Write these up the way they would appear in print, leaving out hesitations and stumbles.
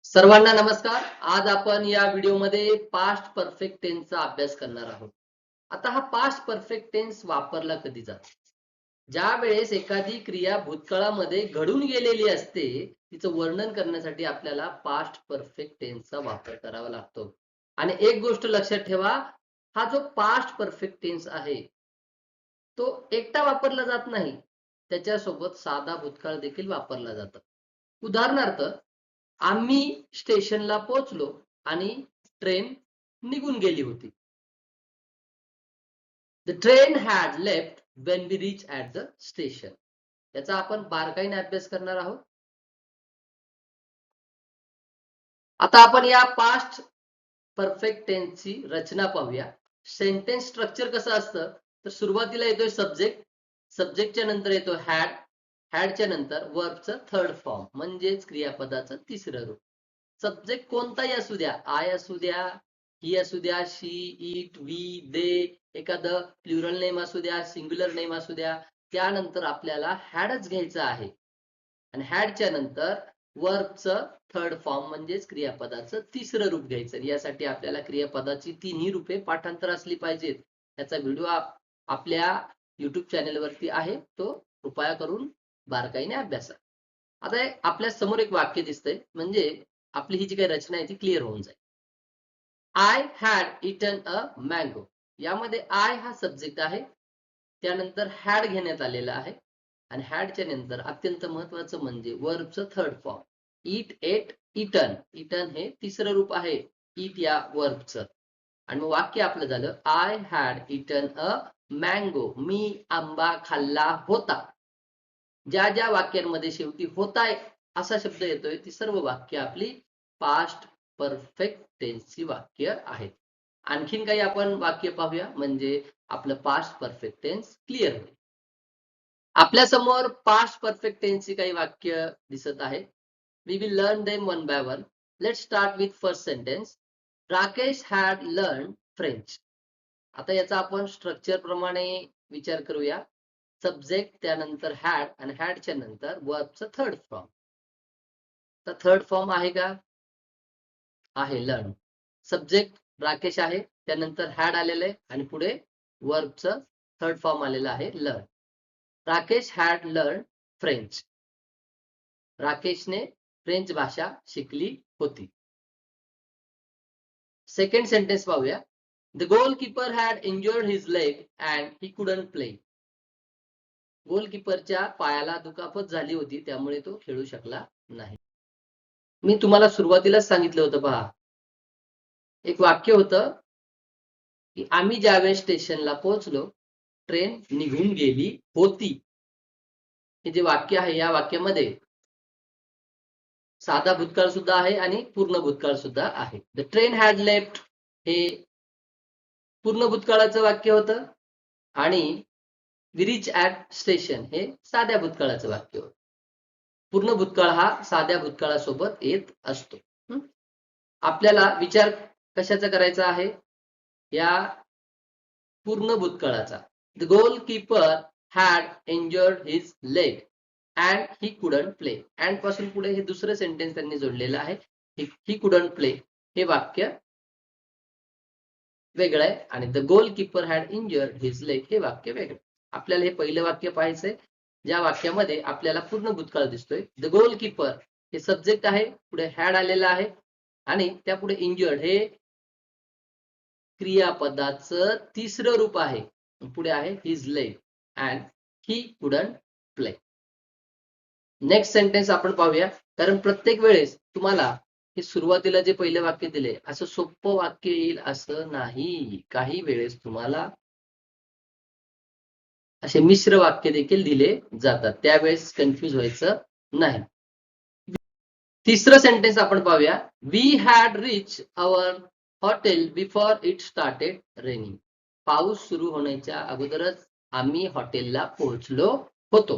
सर्वांना नमस्कार. आज आपण या व्हिडिओमध्ये पास्ट परफेक्ट टेन्सचा अभ्यास करणार आहोत. आता हा पास्ट परफेक्ट टेन्स वापरला कधी जातो? ज्या वेळेस एखादी क्रिया भूतकाळामध्ये घडून गेलेली असते, तिचं वर्णन करण्यासाठी आपल्याला पास्ट परफेक्ट टेन्सचा वापर करावा लागतो. आणि एक गोष्ट लक्षात ठेवा, हा जो पास्ट परफेक्ट टेन्स आहे, तो एकटा वापरला जात नाही. त्याच्यासोबत साधा भूतकाळ देखील वापरला जातो. उदाहरणार्थ, आम्ही स्टेशनला पोहोचलो आणि ट्रेन निघून गेली होती. The train had left when we reached at the station. याचा आपण बारकाईने अभ्यास करणार आहोत. आता आपण या पास्ट परफेक्ट टेन्सची रचना पाहूया. सेंटेन्स स्ट्रक्चर कसं असतं, तर सुरुवातीला येतोय सब्जेक्ट, सब्जेक्टच्या नंतर येतो हॅड, हॅडच्या नंतर वर्बचं थर्ड फॉर्म म्हणजेच क्रियापदाचं तिसरं रूप. सब्जेक्ट कोणताही असू द्या, आय असू द्या, ही असू द्या, शी, इट, वी, दे, एखादं प्लुरल नेम असू द्या, सिंग्युलर नेम असू द्या, त्यानंतर आपल्याला हॅडच घ्यायचं आहे. आणि हॅडच्या नंतर वर्बचं थर्ड फॉर्म म्हणजेच क्रियापदाचं तिसरं रूप घ्यायचं. यासाठी आपल्याला क्रियापदाची तिन्ही रूपे पाठांतर असली पाहिजेत. त्याचा व्हिडिओ आपल्या युट्यूब चॅनेलवरती आहे, तो कृपया करून बारकाईने अभ्यासा. आता आपल्या समोर एक वाक्य दिसतंय, म्हणजे आपली ही जी काही रचना आहे ती क्लिअर होऊन जाईल. I had eaten a mango. यामध्ये आय हा सब्जेक्ट आहे, त्यानंतर हॅड घेण्यात आलेला आहे आणि हॅडच्या नंतर अत्यंत महत्वाचं म्हणजे वर्बचं third form eat, ate, eaten. Eaten हे तिसरं रूप आहे इट या वर्बचं. आणि मग वाक्य आपलं झालं, I had eaten a mango. मी आंबा खाल्ला होता. ज्या ज्या वाक्यांमध्ये शेवटी होताय असा शब्द येतोय, ती सर्व वाक्य आपली पास्ट परफेक्ट टेन्सची वाक्य आहेत. आणखीन काही आपण वाक्य पाहूया, म्हणजे आपलं पास्ट परफेक्ट टेन्स क्लिअर होईल. आपल्या समोर पास्ट परफेक्ट टेन्सची काही वाक्य दिसत आहे. We will learn them one by one. Let's start with first sentence. Rakesh had learn French. आता याचा आपण स्ट्रक्चर प्रमाणे विचार करूया. सब्जेक्ट, त्यानंतर हॅड आणि हॅडच्या नंतर वर्बचं थर्ड फॉर्म. तर थर्ड फॉर्म आहे का? आहे, लर्न. सब्जेक्ट राकेश आहे, त्यानंतर हॅड आलेलं आहे आणि पुढे वर्बचं थर्ड फॉर्म आलेला आहे, learn. Rakesh had learn French. राकेशने फ्रेंच भाषा शिकली होती. सेकंड सेंटेन्स पाहूया. The goalkeeper had injured his leg and he couldn't play. गोलकीपरच्या पायाला दुखापत झाली होती, त्यामुळे तो खेळू शकला नाही. मी तुम्हाला सुरुवातीलाच सांगितलं होतं, पहा, एक वाक्य होतं की आम्ही ज्यावेळेस स्टेशनला पोहोचलो, ट्रेन निघून गेली होती. हे जे वाक्य आहे, या वाक्यामध्ये साधा भूतकाळ सुद्धा आहे आणि पूर्ण भूतकाळ सुद्धा आहे. द ट्रेन हॅड लेफ्ट हे पूर्ण भूतकाळाचं वाक्य होतं आणि वी रीच ॲट स्टेशन हे साध्या भूतकाळाचं वाक्य होतं. पूर्ण भूतकाळ हा साध्या भूतकाळासोबत येत असतो. आपल्याला विचार कशाचा करायचा आहे? या पूर्ण भूतकाळाचा. The goalkeeper had injured his leg and he couldn't play. And पासून पुढे हे दुसरं सेंटेन्स त्यांनी जोडलेलं आहे. ही कुडंट प्ले हे वाक्य वेगळं आहे आणि the goalkeeper had injured his leg हे वाक्य वेगळं. आपल्याला हे पहिलं वाक्य पाहायचंय, ज्या वाक्यामध्ये आपल्याला पूर्ण भूतकाळ दिसतोय. द गोलकीपर हे सब्जेक्ट आहे, पुढे हॅड आलेला आहे आणि त्यापुढे इंज्युर्ड हे क्रियापदाचं तिसरं रूप आहे. पुढे आहे his leg and he couldn't play. Next sentence आपण पाहूया, कारण प्रत्येक वेळेस तुम्हाला हे सुरुवातीला जे पहिले वाक्य दिले असं सोपं वाक्य येईल असं नाही. काही वेळेस तुम्हाला असे मिश्र वाक्य देखील दिले जातात, त्यावेळेस कन्फ्यूज व्हायचं नाही. तिसरं सेंटेन्स आपण पाहूया. We had reach our hotel before it started raining. पाऊस सुरू होण्याच्या अगोदरच आम्ही हॉटेलला पोहोचलो होतो.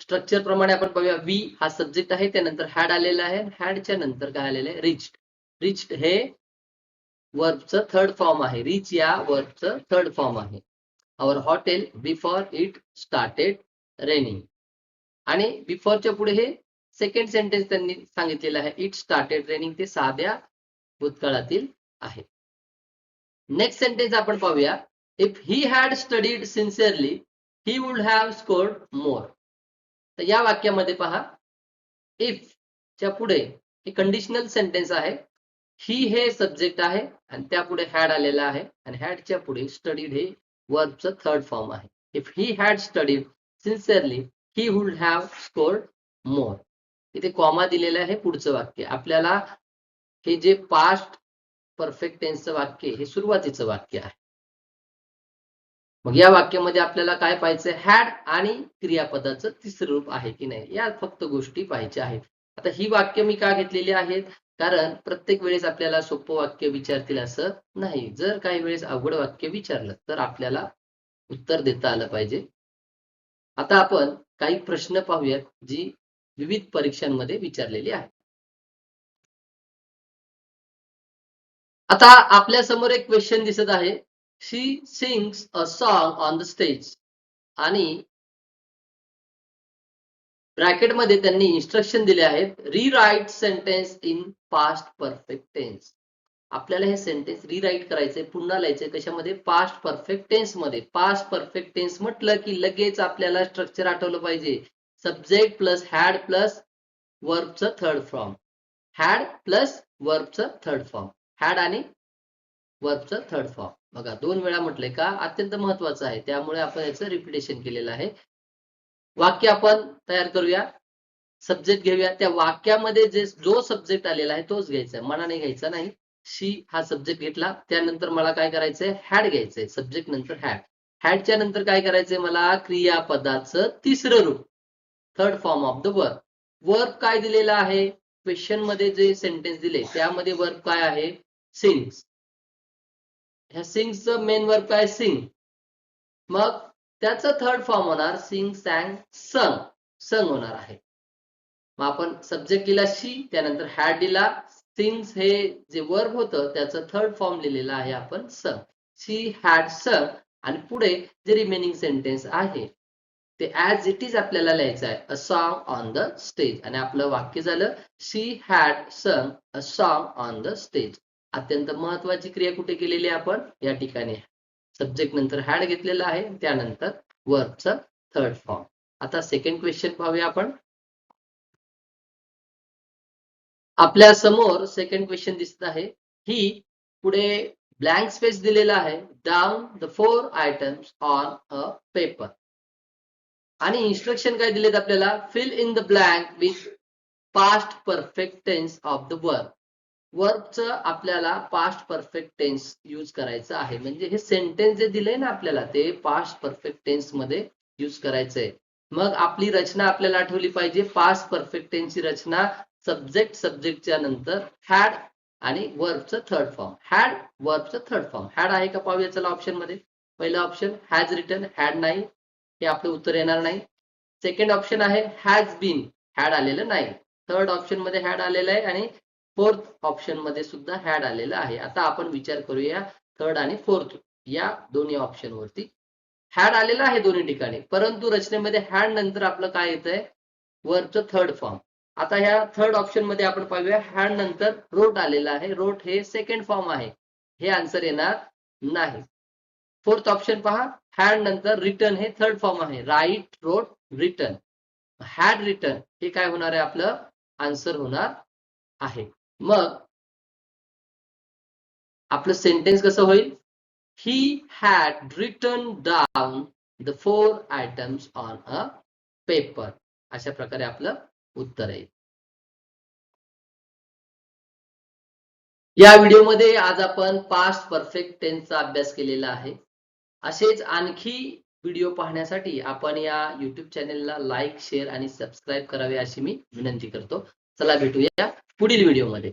स्ट्रक्चर प्रमाणे आपण पाहूया. वी हा सब्जेक्ट आहे, त्यानंतर हॅड आलेला आहे, हॅडच्या नंतर काय आलेलं आहे? रिच्ड. रिच्ड हे वर्बचं थर्ड फॉर्म आहे. रिच या वर्बचं थर्ड फॉर्म आहे. Our hotel before it started raining आणि बिफोरच्या पुढे हे सेकंड सेंटेन्स त्यांनी सांगितलेलं आहे इट स्टार्टेड रेनिंग, ते साध्या भूतकाळातील आहे. नेक्स्ट सेंटेन्स आपण पाहूया. If he had studied sincerely he would have scored more. तर या वाक्यामध्ये पहा, इफ च्या पुढे हे कंडिशनल सेंटेन्स आहे. ही हे सब्जेक्ट आहे आणि त्यापुढे हॅड आलेला आहे आणि हॅडच्या पुढे स्टडीड हे वर्बचं थर्ड फॉर्म आहे. If he had studied sincerely he would have scored more. इथे कॉमा दिलेला आहे पुढचं वाक्य. आपल्याला हे जे पास्ट परफेक्ट टेन्सचं वाक्य हे सुरुवातीचं वाक्य आहे. मग या वाक्यामध्ये आपल्याला काय पाहायचं, हॅड आणि क्रियापदाचं तिसरं रूप आहे की नाही, या फक्त गोष्टी पाहायच्या आहेत. आता ही वाक्य मी का घेतलेली आहेत, कारण प्रत्येक वेळेस आपल्याला सोपं वाक्य विचारतील असं नाही. जर काही वेळेस अवघड वाक्य विचारलं तर आपल्याला उत्तर देता आलं पाहिजे. आता आपण काही प्रश्न पाहूयात जी विविध परीक्षांमध्ये विचारलेली आहे. आता आपल्या समोर एक क्वेश्चन दिसत आहे. She sings a song on the stage आणि ब्रॅकेटमध्ये त्यांनी इन्स्ट्रक्शन दिले आहेत, rewrite sentence in past perfect tense. आपल्याला हे सेंटेन्स रीराईट करायचंय, पुन्हा लिहायचंय कशामध्ये, पास्ट परफेक्ट टेन्स मध्ये. पास्ट परफेक्ट टेन्स म्हटलं की लगेच आपल्याला स्ट्रक्चर आठवलं पाहिजे. सब्जेक्ट प्लस हॅड प्लस वर्बचं थर्ड फॉर्म, हॅड प्लस वर्बचं थर्ड फॉर्म, हॅड आणि वर्बचं थर्ड फॉर्म. बघा 2 वेळा म्हटलंय का, अत्यंत महत्वाचं आहे, त्यामुळे आपण याचं रिपिटेशन केलेलं आहे. वाक्य आपण तयार करूया. सब्जेक्ट घेऊया, त्या वाक्यामध्ये जो सब्जेक्ट आलेला आहे तोच घ्यायचा, मनाने घ्यायचा नाही. शी हा सब्जेक्ट घेतला, त्यानंतर मला काय करायचंय, हॅड घ्यायचंय. सब्जेक्ट नंतर हॅड, हॅडच्या नंतर काय करायचंय मला, क्रियापदाचं तिसरं रूप, third form of the verb. Verb काय दिलेला आहे, क्वेश्चन मध्ये जे सेंटेन्स दिले त्यामध्ये वर्ब काय आहे, सिंग्स. ह्या सिंग्सचं मेन वर्ब काय, सिंग. मग त्याचं थर्ड फॉर्म होणार सिंग, सॅंग, संग, संग होणार आहे. मग आपण सब्जेक्ट दिला शी, त्यानंतर हॅड दिला, सिंग्स हे जे वर्ब होतं त्याचं थर्ड फॉर्म लिहिलेला आहे आपण संग. शी हॅड संग आणि पुढे जे रिमेनिंग सेंटेन्स आहे ते ऍज इट इज आपल्याला लिहायचं आहे, अ सॉन्ग ऑन द स्टेज. आणि आपलं वाक्य झालं, शी हॅड संग अ सॉन्ग ऑन द स्टेज. अत्यंत महत्वाची क्रिया कुठे केलेली आहे आपण, या ठिकाणी. सब्जेक्ट नंतर हॅड घेतलेला आहे, त्यानंतर वर्बचा थर्ड फॉर्म. आता सेकंड क्वेश्चन पाहूया आपण. आपल्या समोर सेकंड क्वेश्चन दिसत आहे. ही पुढे ब्लँक स्पेस दिलेला आहे, down the 4 items on a paper. आणि इन्स्ट्रक्शन काय दिलेत आपल्याला, fill in the blank with past perfect tense of the verb. वर्बचं आपल्याला पास्ट परफेक्ट टेन्स यूज करायचं आहे. म्हणजे हे सेंटेन्स जे दिले ना आपल्याला ते पास्ट परफेक्ट टेन्स मध्ये यूज करायचंय. मग आपली रचना आपल्याला आठवली पाहिजे. पास्ट परफेक्ट टेन्सची रचना, सब्जेक्ट, सब्जेक्टच्या नंतर हॅड आणि वर्बचं थर्ड फॉर्म, हॅड वर्बचं थर्ड फॉर्म. हॅड आहे का पाहूया चला ऑप्शन मध्ये. पहिला ऑप्शन हॅज रिटन, हॅड नाही, हे आपलं उत्तर येणार नाही. सेकंड ऑप्शन आहे हॅज बीन, हॅड आलेलं नाही. थर्ड ऑप्शन मध्ये हॅड आलेलं आहे आणि फोर्थ ऑप्शन मध्ये सुद्धा हॅड आलेलं आहे. आता आपण विचार करूया थर्ड आणि फोर्थ या दोन्ही ऑप्शन वरती. हॅड आलेलं आहे दोन्ही ठिकाणी, परंतु रचनेमध्ये हॅड नंतर आपलं काय येतंय, वर्बचं थर्ड फॉर्म. आता ह्या थर्ड ऑप्शन मध्ये आपण पाहूया, हॅड नंतर रोट आलेलं आहे, रोट हे सेकंड फॉर्म आहे, हे आन्सर येणार नाही. फोर्थ ऑप्शन पहा, हॅड नंतर रिटर्न हे थर्ड फॉर्म आहे, write, wrote, written. Had written हे काय होणार आहे, आपलं आन्सर होणार आहे. मग आपलं सेंटेन्स कसं होईल, he had written down the 4 items on a paper. अशा प्रकारे आपलं उत्तर आहे. या व्हिडिओमध्ये आज आपण पास्ट परफेक्ट टेन्सचा अभ्यास केलेला आहे. असेच आणखी व्हिडिओ पाहण्यासाठी आपण या YouTube चॅनेलला लाईक, शेअर आणि सबस्क्राईब करावे अशी मी विनंती करतो. चला भेटूया पुढील व्हिडिओमध्ये.